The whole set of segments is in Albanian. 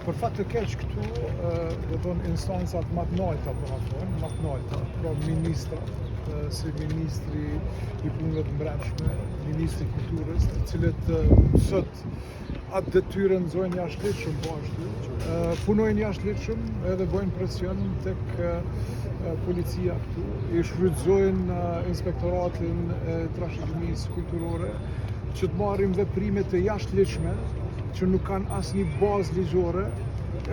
Për fat të keq këtu, do thonë instancat më të larta, pra ministrat, si ministri i punëve të brendshme, ministri i kulturës, të cilët sot atë detyrën nxojnë jashtëligjshëm po ashtu, punojnë jashtëligjshëm edhe bëjnë presion tek policia këtu, i shfrytëzojnë inspektoratin e trashëgimisë kulturore që të marrin veprime të jashtëligjshme që nuk kanë asnjë bazë ligjore,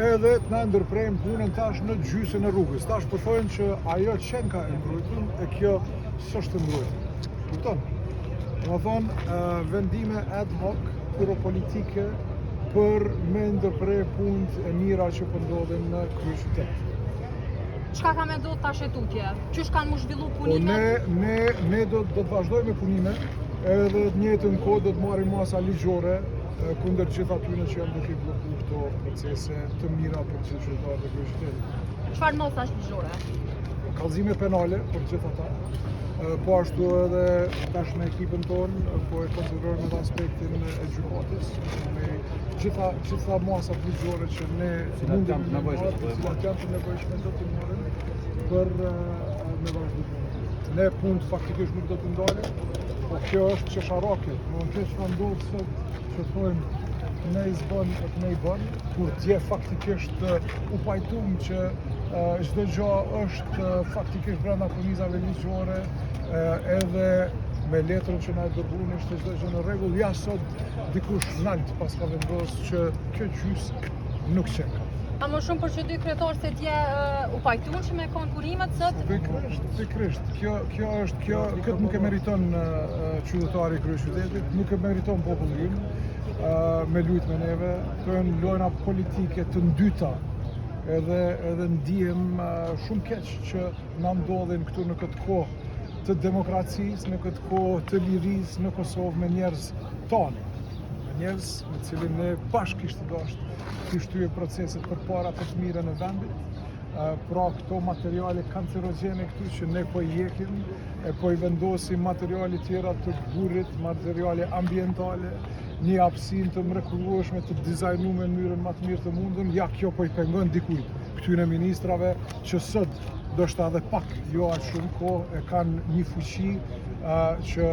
edhe të na ndërprejmë punën tash në gjysën e rrugës. Tash po thonë që ajo qenë ka e mbrojtur e kjo s'është mbrojtur. Kupton? Domethënë vendime ad hoc politike për me ndërprej punët e mira që po ndodhin në kryeqytet. Çka ka menduar tash e tutje? Qysh kanë mu zhvillu punimet? Ne do të vazhdojmë me punime, edhe të njëjtën kohë do të marrim masa ligjore kundër gjithë atyre që janë duke bllokuar këto procese të mira për gjithë qytetarët e kryeqytetit. Çfarë mosash ligjore? Kallëzime penale për gjithë ata. Po ashtu edhe tash me ekipën tonë po e konsiderojmë edhe aspektin e gjykatës, me gjitha masat ligjore që ne mundim të nevojshme do të marrim për me vazhdim. Ne punë faktikisht nuk do të ndalim, po kjo është çesharake. Nuk është çfarë ndodh sot që thonë ne i zbën e ne i bën, kur dje faktikisht u pajtum që çdo gjë është faktikisht brenda kornizave ligjore, edhe me letrën që na e dërguan ishte çdo gjë në rregull. Ja sot dikush nalt pas ka vendosur që kjo gjysmë nuk qen. A më shumë për që dy kryetarë se dje u pajtuan që me konkurimet sot? Pikërisht. Këtë nuk e meriton qytetari i kryeqytetit, nuk e meriton populli ynë, me lujt me neve, kënë lojna politike të ndyta, edhe ndihem shumë keq që na ndodhin këtu në këtë kohë të demokracisë, në këtë kohë të lirisë në Kosovë me njerëz tonë. Njerëz me cilin ne bashkisht të dashtë të shtyje proceset për para për të mire në vendit. Pra këto materiale kancerogjene këtu që ne po i jekim, po i vendosim materiale tjera të burit, materiale ambientale, një hapësinë të mrekullueshme të dizajnuar në mënyrën më të mirë të mundun, ja kjo po i pengon dikujt këtyre ministrave që sot ndoshta edhe pak jo aq shumë kohë e kanë një fuqi që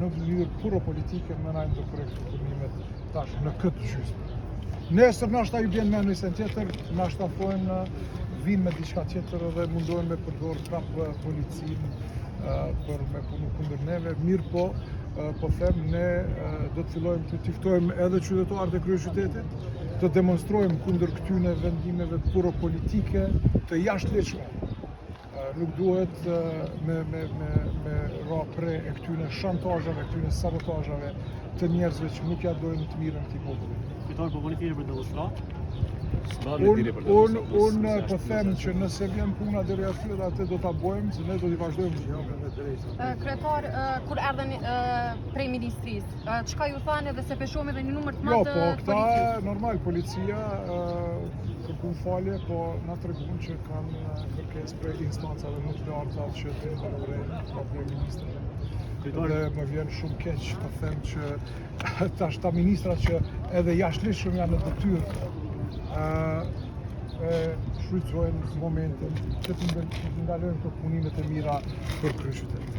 në mënyrë puro politike më na ndërprej punimet tash në këtë gjysmë. Nesër nashta ju bjen me një sen tjetër, nashta thonë vinë me diçka tjetër dhe mundohen me përdorë prapë policinë për me punu kundër neve. Mirë po them, ne do të fillojmë të ftojmë edhe qytetarët e kryeqytetit, të demonstrojmë kundër këtyre vendimeve puro politike të jashtëligjshme. Nuk duhet me ra pre e këtyre shantazhave, këtyre sabotazhave të njerëzve që nuk ja dojnë të mirën këtij populli. Fiton po voni për demonstrat? Unë po them që nëse vjen puna deri aty dhe atë do ta bëjmë, se ne do t'i vazhdojmë. Kryetar, kur erdhen prej ministrisë, çka ju thanë dhe se peshohemi edhe një numër të madh të policisë? Jo, po këta normal policia kërkon falje, po na treguan që kanë kërkesë prej instancave më të larta që të ndërprejnë prej ministrave. Dhe më vjen shumë keq të them që tash ta ministrat që edhe jashtëligjshëm janë në detyrë shfrytëzojnë momentin që të ndalojnë këto punimet e mira për kryeqytetin.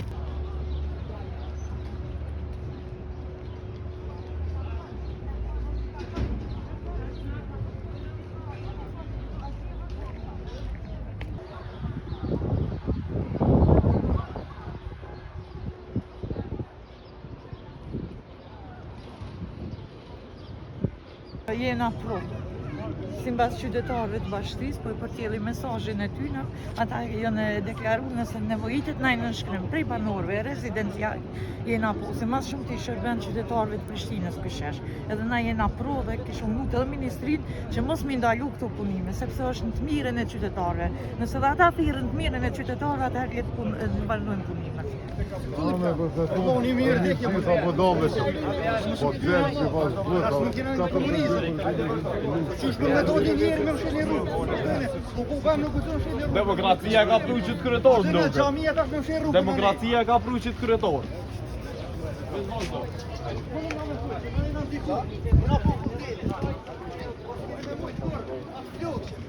jena pro. Simbas qytetarëve të bashkësisë, po i përcjellim mesazhin e tyre, ata janë deklaruar nëse nevojitet na nënshkrim prej banorëve rezidencial, jena po, se mas shumë të i shërben qytetarëve të Prishtinës këshesh. Edhe na jena pro dhe kishëm lutë edhe ministrinë që mos mi ndalu këto punime, sepse është në të mirën e qytetarëve. Nëse dhe ata thirrën të mirën e qytetarëve, atëherë letë vazhdojmë punimet. Unë i mirë të kjo më po dove se po të gjerë që pas Demokracia ka pru qëtë kryetor, Demokracia ka pru qëtë kryetor. Në